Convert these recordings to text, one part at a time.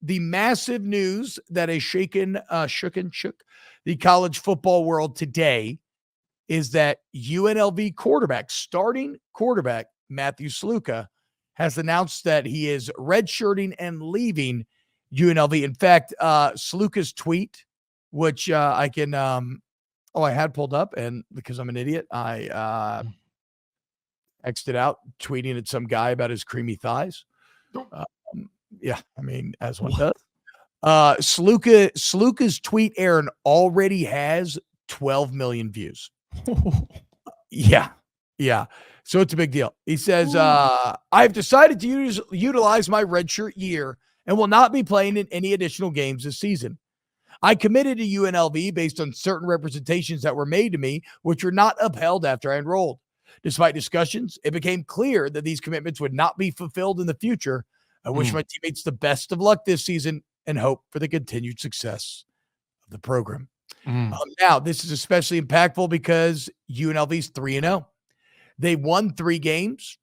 the massive news that has shook the college football world today is that UNLV starting quarterback, Matthew Sluka, has announced that he is redshirting and leaving UNLV. In fact, Sluka's tweet, which I can, I had pulled up, and because I'm an idiot, I X'd it out, tweeting at some guy about his creamy thighs. Yeah, I mean, as one does. Sluka's tweet, Aaron, already has 12 million views. Yeah. So it's a big deal. He says, I've decided to utilize my redshirt year and will not be playing in any additional games this season. I committed to UNLV based on certain representations that were made to me, which were not upheld after I enrolled. Despite discussions, it became clear that these commitments would not be fulfilled in the future. I wish my teammates the best of luck this season and hope for the continued success of the program. Now, this is especially impactful because UNLV's 3-0. They won 3 games,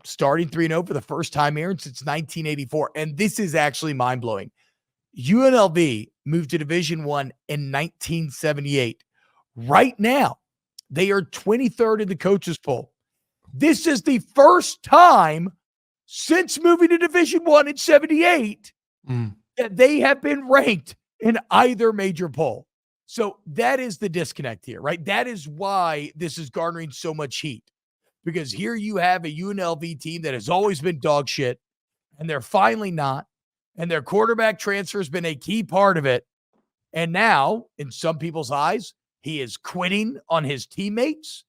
starting 3-0 for the first time, Aaron, since 1984. And this is actually mind-blowing. UNLV moved to Division I in 1978. Right now, they are 23rd in the coaches poll. This is the first time since moving to Division I in 78 that they have been ranked in either major poll. So that is the disconnect here, right? That is why this is garnering so much heat, because here you have a UNLV team that has always been dog shit, and they're finally not, and their quarterback transfer has been a key part of it. And now, in some people's eyes, he is quitting on his teammates.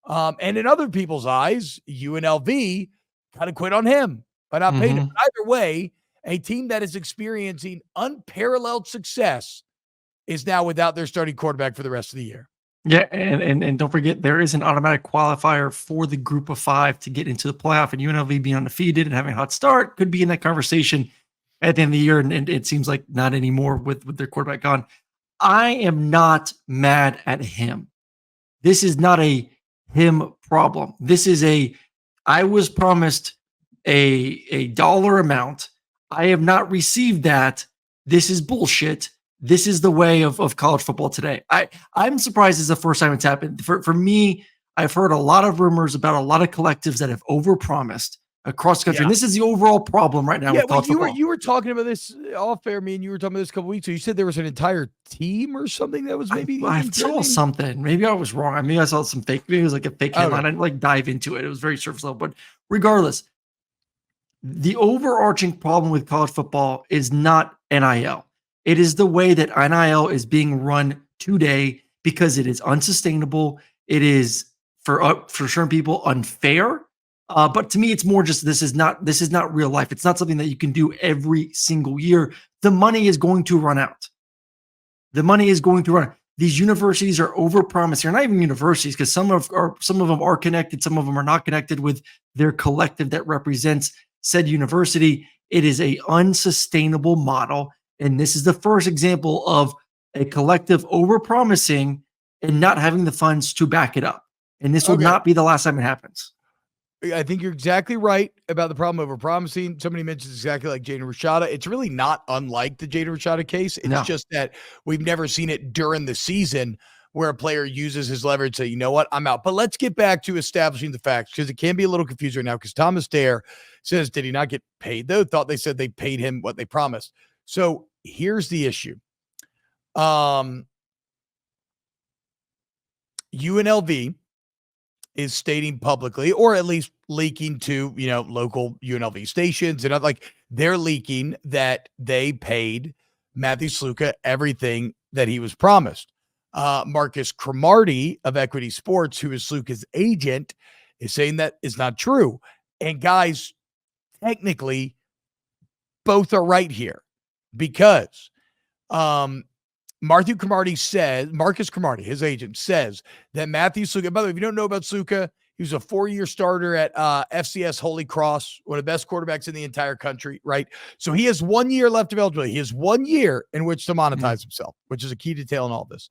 And in other people's eyes, UNLV kind of quit on him by not paying him. But either way, a team that is experiencing unparalleled success is now without their starting quarterback for the rest of the year. Yeah, and don't forget, there is an automatic qualifier for the group of 5 to get into the playoff, and UNLV being undefeated and having a hot start could be in that conversation at the end of the year, and it seems like not anymore with their quarterback gone. I am not mad at him. This is not a him problem. This is I was promised a dollar amount. I have not received that. This is bullshit. This is the way of college football today. I'm surprised it's the first time it's happened. For me, I've heard a lot of rumors about a lot of collectives that have overpromised across the country. And this is the overall problem right now with college football. You were talking about this off air, me and you were talking about this a couple weeks ago. You said there was an entire team or something that was maybe. I saw something. Maybe I was wrong. Maybe I saw some fake. Maybe it was like a fake headline. I didn't dive into it. It was very surface level. But regardless, the overarching problem with college football is not NIL. It is the way that NIL is being run today, because it is unsustainable. It is for certain people unfair. But to me, it's more just this is not real life. It's not something that you can do every single year. The money is going to run out. These universities are overpromising. They're not even universities, because some of them are connected, some of them are not connected with their collective that represents said university. It is a unsustainable model. And this is the first example of a collective overpromising and not having the funds to back it up. And this will not be the last time it happens. I think you're exactly right about the problem of overpromising. Somebody mentions exactly like Jaden Rashada. It's really not unlike the Jaden Rashada case. It's just that we've never seen it during the season where a player uses his leverage to say, you know what, I'm out. But let's get back to establishing the facts, because it can be a little confusing right now, because Thomas Dare says, did he not get paid though? Thought they said they paid him what they promised. So here's the issue. UNLV is stating publicly, or at least leaking to, local UNLV stations, and they're leaking that they paid Matthew Sluka everything that he was promised. Marcus Cromartie of Equity Sports, who is Sluka's agent, is saying that is not true. And guys, technically, both are right here, because Marcus Cromartie, his agent, says that Matthew Sluka, by the way, if you don't know about Sluka, he was a 4-year starter at FCS Holy Cross, one of the best quarterbacks in the entire country, right? So he has 1 year left of eligibility. He has 1 year in which to monetize himself, which is a key detail in all this.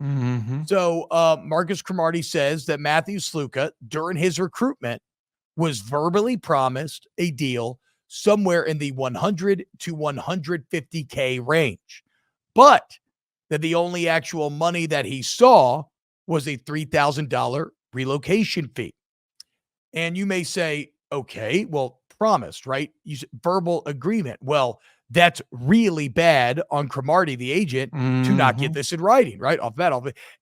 So Marcus Cromartie says that Matthew Sluka, during his recruitment, was verbally promised a deal somewhere in the 100 to 150K range. But that the only actual money that he saw was a $3,000 relocation fee. And you may say, okay, well, promised, right? Verbal agreement. Well, that's really bad on Cromartie, the agent, to not get this in writing, right? Off bat,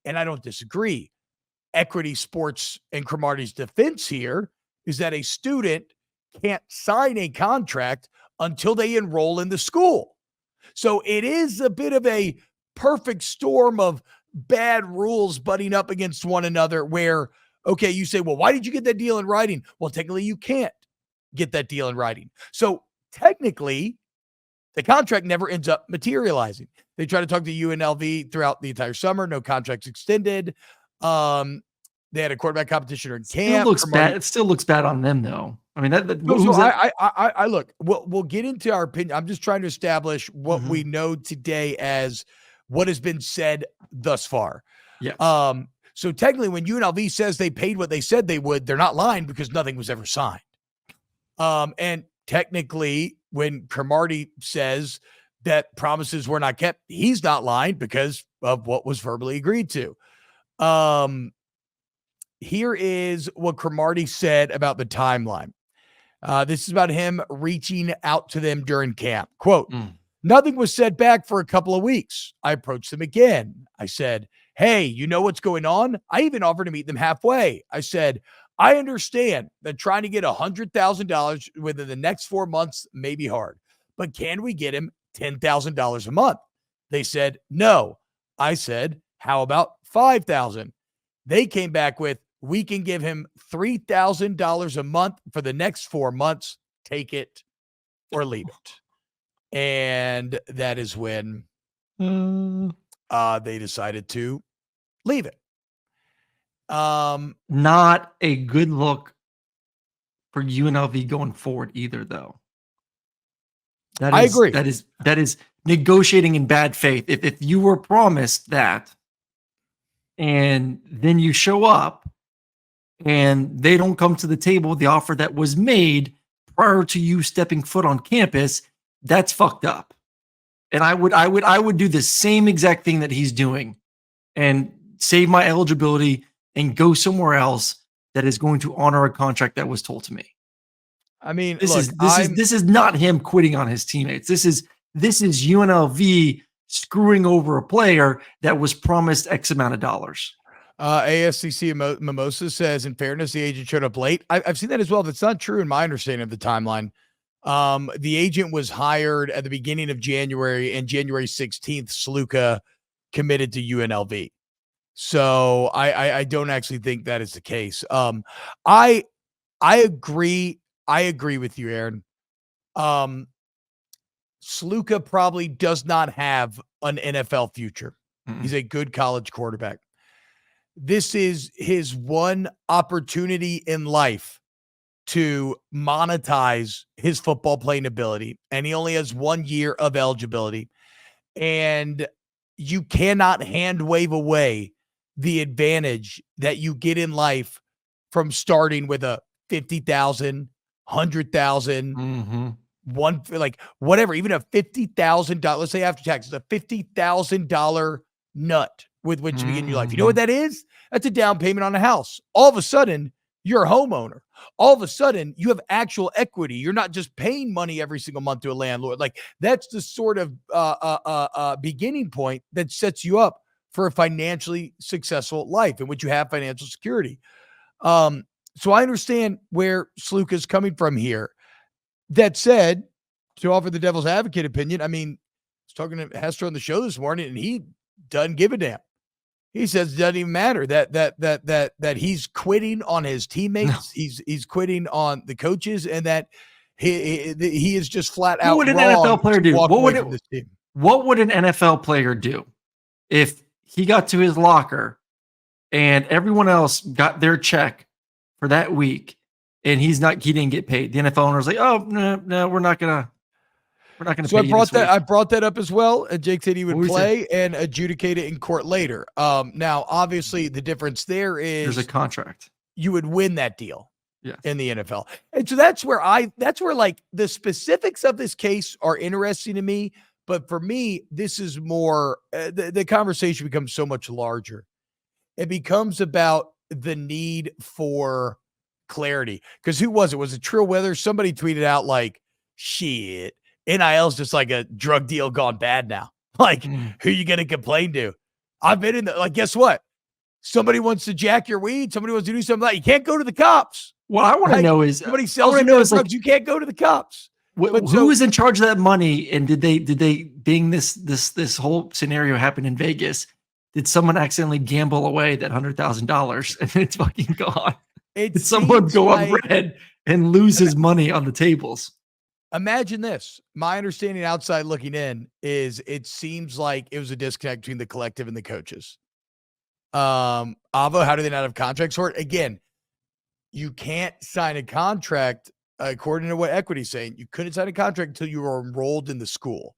and I don't disagree. Equity Sports and Cromartie's defense here is that a student can't sign a contract until they enroll in the school. So it is a bit of a perfect storm of bad rules butting up against one another where, okay, you say, well, why did you get that deal in writing? Well, technically you can't get that deal in writing. So technically the contract never ends up materializing. They try to talk to UNLV throughout the entire summer. No contracts extended. They had a quarterback competition in camp. Looks bad. It still looks bad on them, though. I mean, I look. We'll get into our opinion. I'm just trying to establish what we know today as what has been said thus far. Yeah. So technically, when UNLV says they paid what they said they would, they're not lying because nothing was ever signed. And technically, when Cromartie says that promises were not kept, he's not lying because of what was verbally agreed to. Here is what Cromartie said about the timeline. This is about him reaching out to them during camp. Quote, nothing was said back for a couple of weeks. I approached them again. I said, hey, you know what's going on? I even offered to meet them halfway. I said, I understand that trying to get $100,000 within the next 4 months may be hard, but can we get him $10,000 a month? They said, no. I said, how about $5,000? They came back with, we can give him $3,000 a month for the next 4 months. Take it or leave it. And that is when they decided to leave it. Not a good look for UNLV going forward either, though. I agree. That is negotiating in bad faith. If you were promised that, and then you show up, and they don't come to the table with the offer that was made prior to you stepping foot on campus, that's fucked up. And I would do the same exact thing that he's doing, and save my eligibility and go somewhere else that is going to honor a contract that was told to me. I mean, this is not him quitting on his teammates. This is UNLV screwing over a player that was promised X amount of dollars. ASCC Mimosa says, in fairness, the agent showed up late. I've seen that as well. That's not true in my understanding of the timeline. The agent was hired at the beginning of January, and January 16th, Sluka committed to UNLV. So I don't actually think that is the case. I agree. I agree with you, Aaron. Sluka probably does not have an NFL future. He's a good college quarterback. This is his one opportunity in life to monetize his football playing ability, and he only has 1 year of eligibility. And you cannot hand wave away the advantage that you get in life from starting with a 50,000, 100,000, one, like whatever, even a $50,000, let's say after taxes, a $50,000 nut with which to begin your life. You know what that is? That's a down payment on a house. All of a sudden, you're a homeowner. All of a sudden, you have actual equity. You're not just paying money every single month to a landlord. Like, that's the sort of beginning point that sets you up for a financially successful life in which you have financial security. So I understand where Sluka is coming from here. That said, to offer the devil's advocate opinion, I mean, I was talking to Hester on the show this morning, and he doesn't give a damn. He says it doesn't even matter that he's quitting on his teammates. No. He's quitting on the coaches, and that he is just flat out. What would an NFL player do? What would an NFL player do if he got to his locker and everyone else got their check for that week and he didn't get paid? The NFL owner's like, oh no, we're not gonna. So I brought that up as well. And Jake said he would play and adjudicate it in court later. Now, obviously, the difference there is there's a contract. You would win that deal. Yes. in the NFL. And so that's where like the specifics of this case are interesting to me. But for me, this is more, the conversation becomes so much larger. It becomes about the need for clarity. Because who was it? Was it Trill Withers? Somebody tweeted out like, shit, NIL is just like a drug deal gone bad now. Like, who you going to complain to? I've been in the, like, guess what? Somebody wants to jack your weed. Somebody wants to do something like that. You can't go to the cops. What I want to know is somebody sells you drugs. Like, you can't go to the cops. Who is in charge of that money? And did they being this whole scenario happened in Vegas? Did someone accidentally gamble away that $100,000 and it's fucking gone? Did someone go on red and lose his money on the tables? Imagine this. My understanding outside looking in is it seems like it was a disconnect between the collective and the coaches. Avo, how do they not have contracts for it? Again, you can't sign a contract according to what Equity's saying. You couldn't sign a contract until you were enrolled in the school.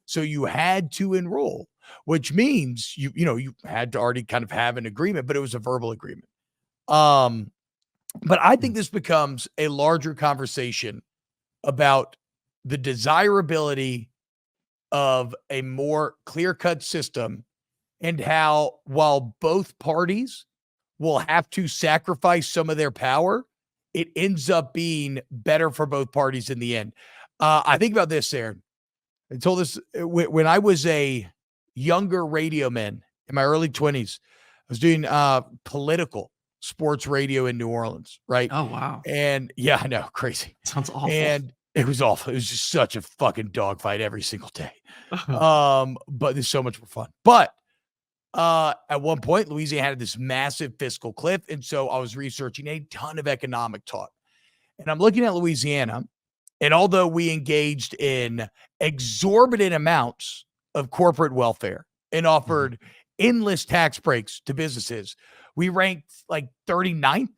So you had to enroll, which means you had to already kind of have an agreement, but it was a verbal agreement. But I think this becomes a larger conversation about the desirability of a more clear-cut system and how, while both parties will have to sacrifice some of their power, it ends up being better for both parties in the end. I think about this, Aaron. I told this when I was a younger radio man in my early 20s. I was doing political sports radio in New Orleans, right? Oh, wow. And yeah, I know, crazy. Sounds awful. And it was awful. It was just such a fucking dogfight every single day. But it's so much more fun. But at one point, Louisiana had this massive fiscal cliff. And so I was researching a ton of economic talk. And I'm looking at Louisiana. And although we engaged in exorbitant amounts of corporate welfare and offered endless tax breaks to businesses, we ranked like 39th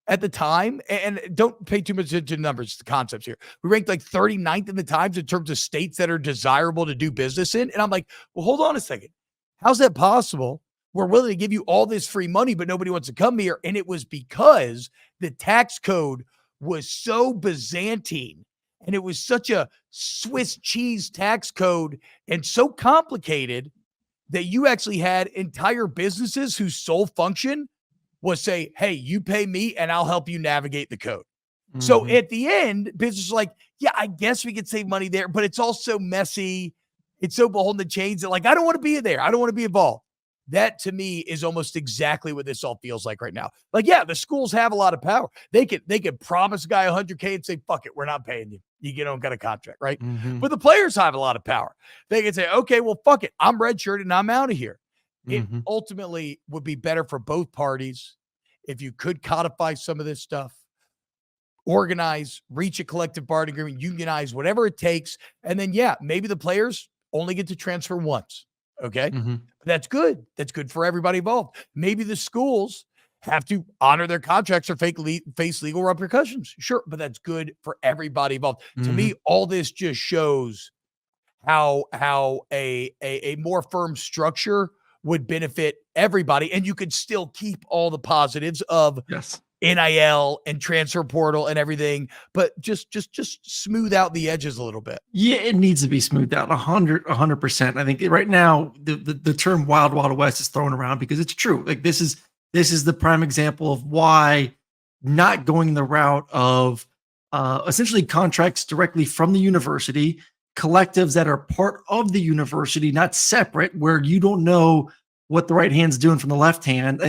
at the time. And don't pay too much attention to numbers, the concepts here. We ranked like 39th in the Times in terms of states that are desirable to do business in. And I'm like, well, hold on a second. How's that possible? We're willing to give you all this free money, but nobody wants to come here. And it was because the tax code was so Byzantine and it was such a Swiss cheese tax code and so complicated that you actually had entire businesses whose sole function was say, hey, you pay me and I'll help you navigate the code. So at the end, business is like, yeah, I guess we could save money there, but it's all so messy. It's so beholden to change that, like, I don't want to be there. I don't want to be involved. That to me is almost exactly what this all feels like right now. Like, yeah, the schools have a lot of power. They could promise a guy $100K and say, fuck it, we're not paying you. You don't got a contract, right? But the players have a lot of power. They can say, okay, well, fuck it. I'm redshirted and I'm out of here. It ultimately would be better for both parties if you could codify some of this stuff, organize, reach a collective bargaining agreement, unionize, whatever it takes. And then, yeah, maybe the players only get to transfer once. Okay. That's good. That's good for everybody involved. Maybe the schools have to honor their contracts or face legal repercussions. Sure. But that's good for everybody involved. To me, all this just shows how a more firm structure would benefit everybody. And you could still keep all the positives of NIL and transfer portal and everything, but just smooth out the edges a little bit. Yeah, it needs to be smoothed out 100%. I think right now the term Wild Wild West is thrown around because it's true. Like this is the prime example of why not going the route of essentially contracts directly from the university, collectives that are part of the university, not separate, where you don't know what the right hand's doing from the left hand.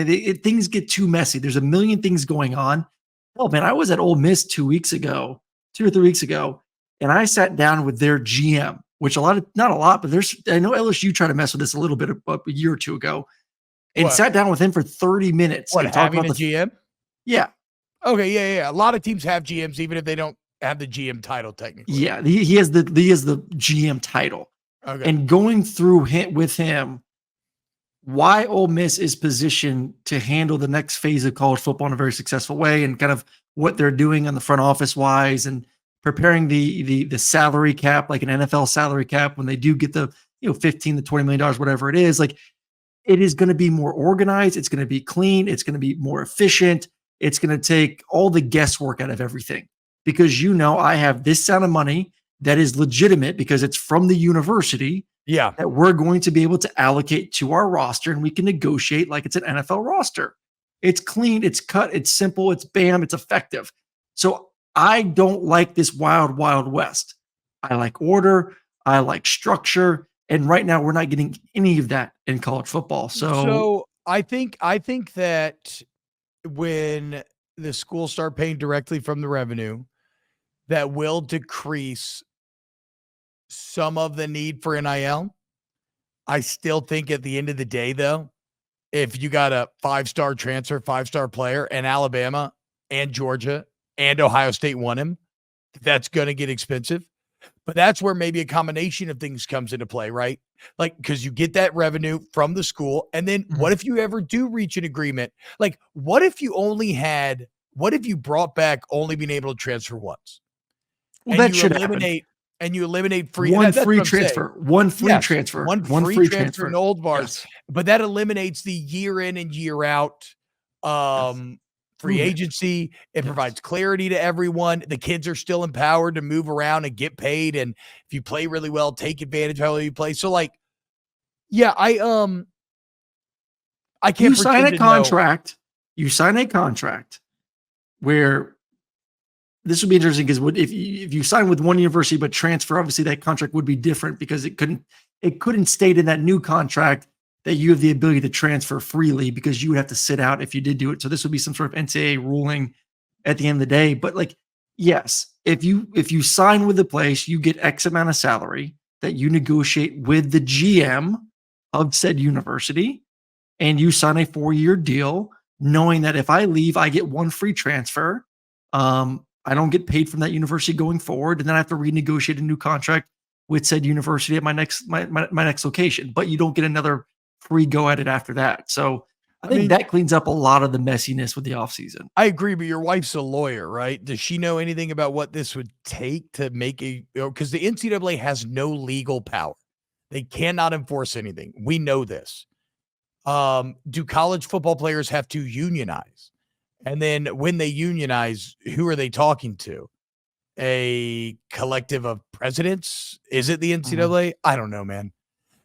Things get too messy. There's a million things going on. Oh man, I was at Ole Miss 2 or 3 weeks ago, and I sat down with their GM, which not a lot, but I know LSU tried to mess with this a little bit a year or two ago, and sat down with him for 30 minutes. What, having a GM? Yeah. Okay, yeah. A lot of teams have GMs, even if they don't have the GM title technically. Yeah, he has the GM title. Okay. And going through with him, why Ole Miss is positioned to handle the next phase of college football in a very successful way, and kind of what they're doing on the front office wise, and preparing the salary cap, like an NFL salary cap, when they do get the $15 to $20 million, whatever it is. Like, it is going to be more organized. It's going to be clean. It's going to be more efficient. it's going to take all the guesswork out of everything, because I have this amount of money that is legitimate because it's from the university. Yeah. That we're going to be able to allocate to our roster, and we can negotiate like it's an NFL roster. It's clean, it's cut, it's simple, it's bam, it's effective. So I don't like this wild, wild west. I like order, I like structure, and right now we're not getting any of that in college football. So I think that when the schools start paying directly from the revenue, that will decrease some of the need for NIL. I still think at the end of the day, though, if you got a 5-star transfer, 5-star player, and Alabama and Georgia and Ohio State want him, that's going to get expensive. But that's where maybe a combination of things comes into play, right? Like, because you get that revenue from the school. And then what if you ever do reach an agreement? Like, what if you brought back only being able to transfer once? Well, that should happen. And you eliminate free one free transfer, one free transfer, one free transfer in old bars. Yes. But that eliminates the year in and year out free agency. It provides clarity to everyone. The kids are still empowered to move around and get paid. And if you play really well, take advantage of how you play. So like, yeah, I can't. You sign a contract. You sign a contract where this would be interesting, because if you sign with one university but transfer, obviously that contract would be different, because it couldn't state in that new contract that you have the ability to transfer freely, because you would have to sit out if you did do it. So this would be some sort of NCAA ruling at the end of the day. But like, yes, if you sign with the place, you get X amount of salary that you negotiate with the GM of said university, and you sign a 4-year deal, knowing that if I leave, I get one free transfer. I don't get paid from that university going forward, and then I have to renegotiate a new contract with said university at my next location. But you don't get another free go at it after that. So I think that cleans up a lot of the messiness with the offseason. I agree, but your wife's a lawyer, right? Does she know anything about what this would take to make because the NCAA has no legal power. They cannot enforce anything. We know this. Do college football players have to unionize? And then when they unionize, who are they talking to? A collective of presidents? Is it the NCAA? I don't know, man.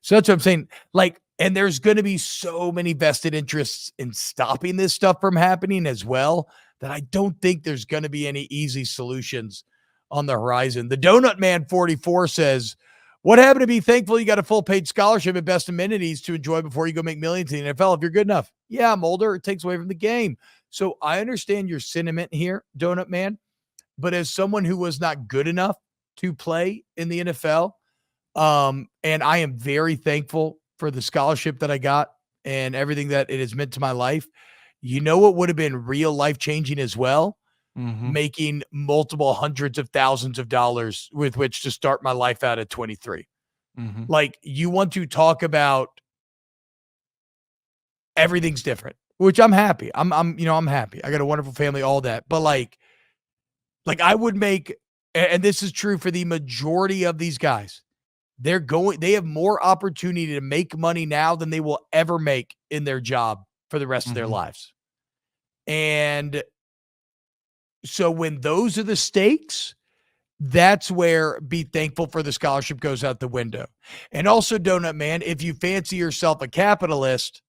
So that's what I'm saying. Like, and there's going to be so many vested interests in stopping this stuff from happening as well, that I don't think there's going to be any easy solutions on the horizon. The Donut Man 44 says, what happened to be thankful you got a full paid scholarship and best amenities to enjoy before you go make millions in the NFL if you're good enough? Yeah, Mulder, it takes away from the game. So I understand your sentiment here, Donut Man, but as someone who was not good enough to play in the NFL, and I am very thankful for the scholarship that I got and everything that it has meant to my life. You know what would have been real life-changing as well? Making multiple hundreds of thousands of dollars with which to start my life out at 23. Like, you want to talk about everything's different, which I'm happy. I'm happy. I got a wonderful family, all that. But like I would make, and this is true for the majority of these guys, they have more opportunity to make money now than they will ever make in their job for the rest of their lives. And so when those are the stakes, that's where be thankful for the scholarship goes out the window. And also, Donut Man, if you fancy yourself a capitalist,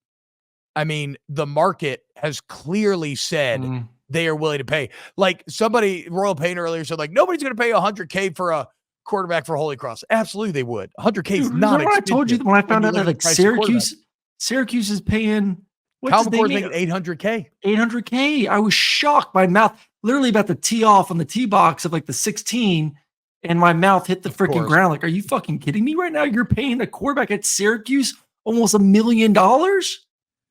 I mean, the market has clearly said they are willing to pay. Like somebody, Royal Payne earlier said, like, nobody's going to pay $100K for a quarterback for Holy Cross. Absolutely, they would. $100K is not expensive. I told you when I found out that like Syracuse is paying. Kyle McCord's making $800K. $800K. I was shocked. My mouth literally about to tee off on the tee box of like the 16, and my mouth hit the freaking ground. Like, are you fucking kidding me right now? You're paying a quarterback at Syracuse almost $1 million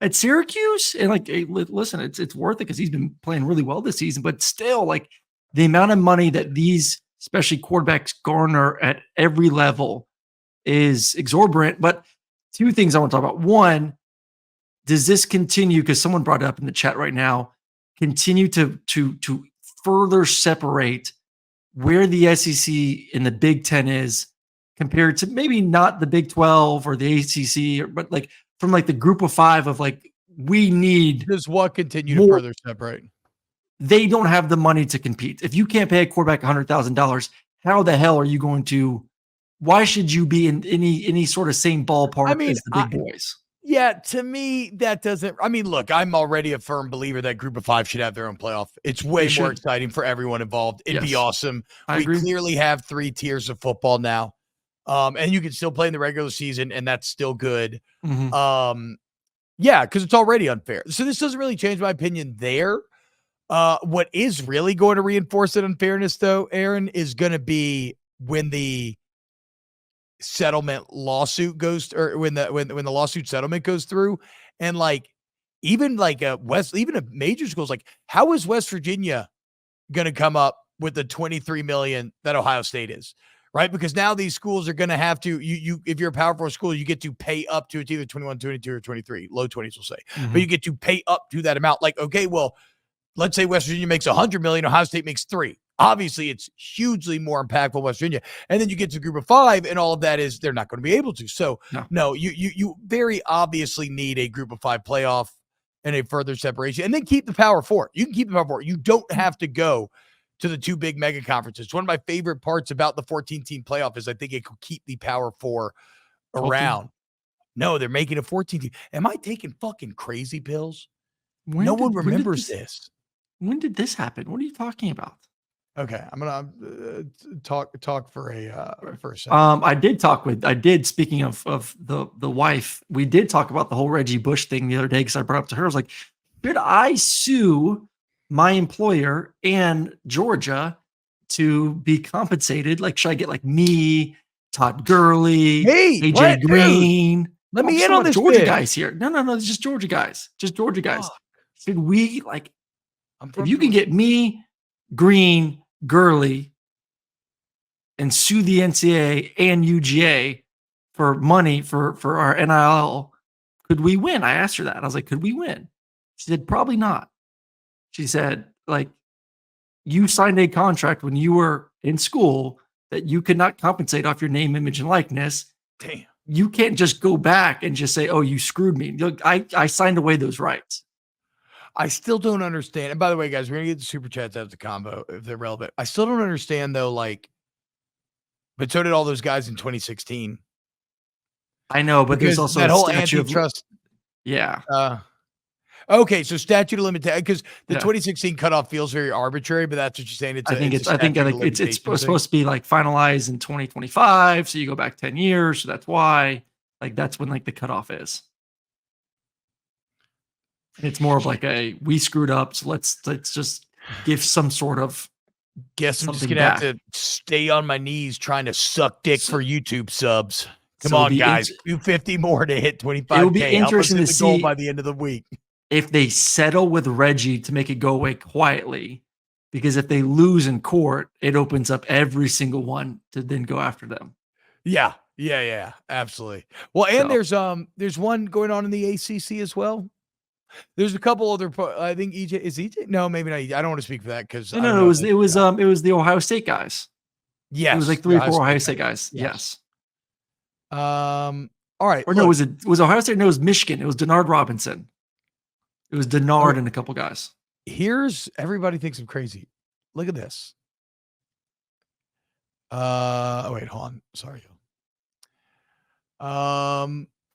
at Syracuse? And like, hey, listen, it's worth it because he's been playing really well this season. But still, like, the amount of money that these, especially quarterbacks, garner at every level is exorbitant. But two things I want to talk about. One, does this continue? Because someone brought it up in the chat right now. Continue to further separate where the SEC and the Big Ten is compared to maybe not the Big 12 or the ACC, but like from like the group of five of like, we need. Does what continue to further separate? they don't have the money to compete. If you can't pay a quarterback $100,000, how the hell are you going to? Why should you be in any sort of same ballpark as the big boys? Yeah, to me, that doesn't. I mean, look, I'm already a firm believer that Group of Five should have their own playoff. It's way more exciting for everyone involved. It'd be awesome. I we agree. clearly have 3 tiers of football now, and you can still play in the regular season, and that's still good. Yeah, because it's already unfair. So this doesn't really change my opinion there. What is really going to reinforce that unfairness, though, Aaron, is going to be when the settlement lawsuit goes, or when the lawsuit settlement goes through, and even a major schools, like, how is West Virginia going to come up with the 23 million that Ohio State is, right? Because now these schools are going to have to, you if you're a Power 4 school, you get to pay up to, it's either 21, 22, or 23, low 20s will say, but you get to pay up to that amount. Like, okay, well, let's say West Virginia makes 100 million, Ohio State makes 3. Obviously, it's hugely more impactful West Virginia. And then you get to Group of 5, and all of that is they're not going to be able to. So, no, you very obviously need a Group of 5 playoff and a further separation. And then keep the Power 4. You can keep the Power 4. You don't have to go to the 2 big mega conferences. One of my favorite parts about the 14-team playoff is I think it could keep the Power 4 around. No, they're making a 14-team. Am I taking fucking crazy pills? No one remembers this. When did this happen? What are you talking about? Okay, I'm gonna talk for a second. I did. Speaking of the wife, we did talk about the whole Reggie Bush thing the other day because I brought up to her. I was like, should I sue my employer and Georgia to be compensated? Like, should I get like me, Todd Gurley, AJ Green? Let me in on this Georgia guys here. No, it's just Georgia guys. Just Georgia guys. Should we if you can get me, Green, Gurley, and sue the NCAA and UGA for money for our NIL, could we win? I asked her that. I was like, could we win? She said, probably not. She said, like, you signed a contract when you were in school that you could not compensate off your name, image, and likeness. Damn. You can't just go back and just say, oh, you screwed me. Look, I signed away those rights. I still don't understand. And by the way, guys, we're going to get the super chats out of the combo if they're relevant. I still don't understand, though, but so did all those guys in 2016. I know, but there's also that whole antitrust. Yeah. Okay, so statute of limitation, because the 2016 cutoff feels very arbitrary, but that's what you're saying. I think it's supposed to be like finalized in 2025, so you go back 10 years. So that's why, that's when the cutoff is. It's more of we screwed up, so let's just give some sort of. Guess I'm just gonna have to stay on my knees trying to suck dick for YouTube subs. Come on, guys, 250 more to hit 25K. It will be interesting to see by the end of the week if they settle with Reggie to make it go away quietly, because if they lose in court, it opens up every single one to then go after them. Yeah, absolutely. Well, and there's one going on in the ACC as well. There's a couple other. I think EJ. No, maybe not. I don't want to speak for that because it was the Ohio State guys. Yes, it was 3 or 4 Ohio State guys. Yes. All right. Or no, was Ohio State? No, it was Michigan. It was Denard Robinson. It was Denard and a couple guys. Here's everybody thinks I'm crazy. Look at this. Wait, hold on. Sorry.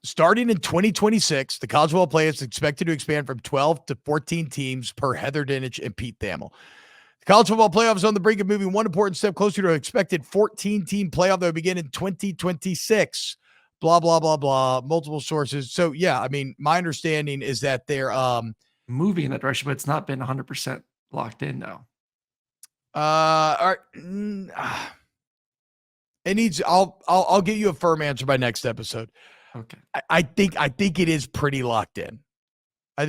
Starting in 2026, the college football playoff is expected to expand from 12 to 14 teams per Heather Dinich and Pete Thamel. The college football playoff is on the brink of moving one important step closer to an expected 14-team playoff that will begin in 2026. Blah, blah, blah, blah. Multiple sources. So, yeah, I mean, my understanding is that they're moving in that direction, but it's not been 100% locked in now. All right. It needs. I'll give you a firm answer by next episode. Okay. I think it is pretty locked in. But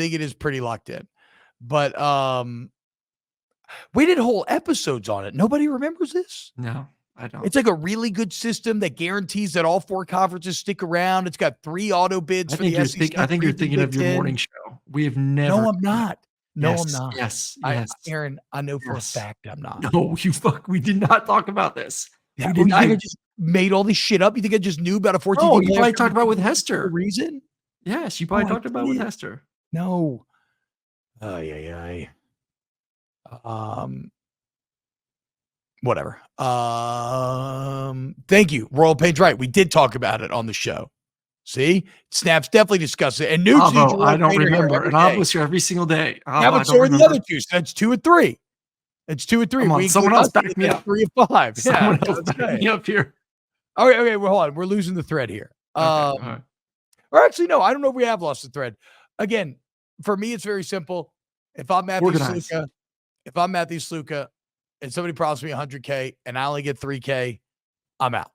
we did whole episodes on it. Nobody remembers this? No, I don't. It's like a really good system that guarantees that all 4 conferences stick around. It's got 3 auto bids for the SEC. I think you're thinking of your morning show. We have never. No, I'm not. No, yes, I'm not. Yes. Aaron, I know for a fact I'm not. No, we did not talk about this. Yeah, I just made all this shit up. You think I just knew about a 14? Oh, you probably talked about it with Hester. Reason? Yes, you probably talked about it with Hester. No. Ay. Whatever. Thank you, Royal Page. Right, we did talk about it on the show. See, Snaps definitely discussed it. And Newt, Avo, I don't remember. And I was here every single day. Avo, yeah, but so are the other two. So that's 2 and 3. It's 2 and 3. Come on, someone else back me up. 3 and 5. Someone else back me up here. Okay, well, hold on. We're losing the thread here. Okay, or actually, no, I don't know if we have lost the thread. Again, for me, it's very simple. If I'm Matthew Sluka, and somebody promised me $100K and I only get $3K, I'm out.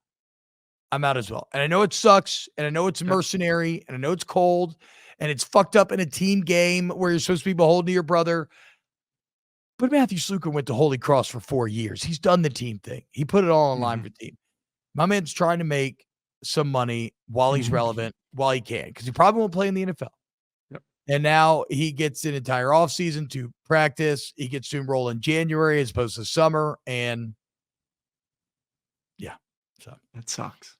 I'm out as well. And I know it sucks, and I know it's mercenary, and I know it's cold, and it's fucked up in a team game where you're supposed to be beholden to your brother. But Matthew Sluka went to Holy Cross for 4 years. He's done the team thing. He put it all on line for the team. My man's trying to make some money while he's relevant, while he can, because he probably won't play in the NFL. Yep. And now he gets an entire offseason to practice. He gets to enroll in January as opposed to summer. And yeah, so that sucks.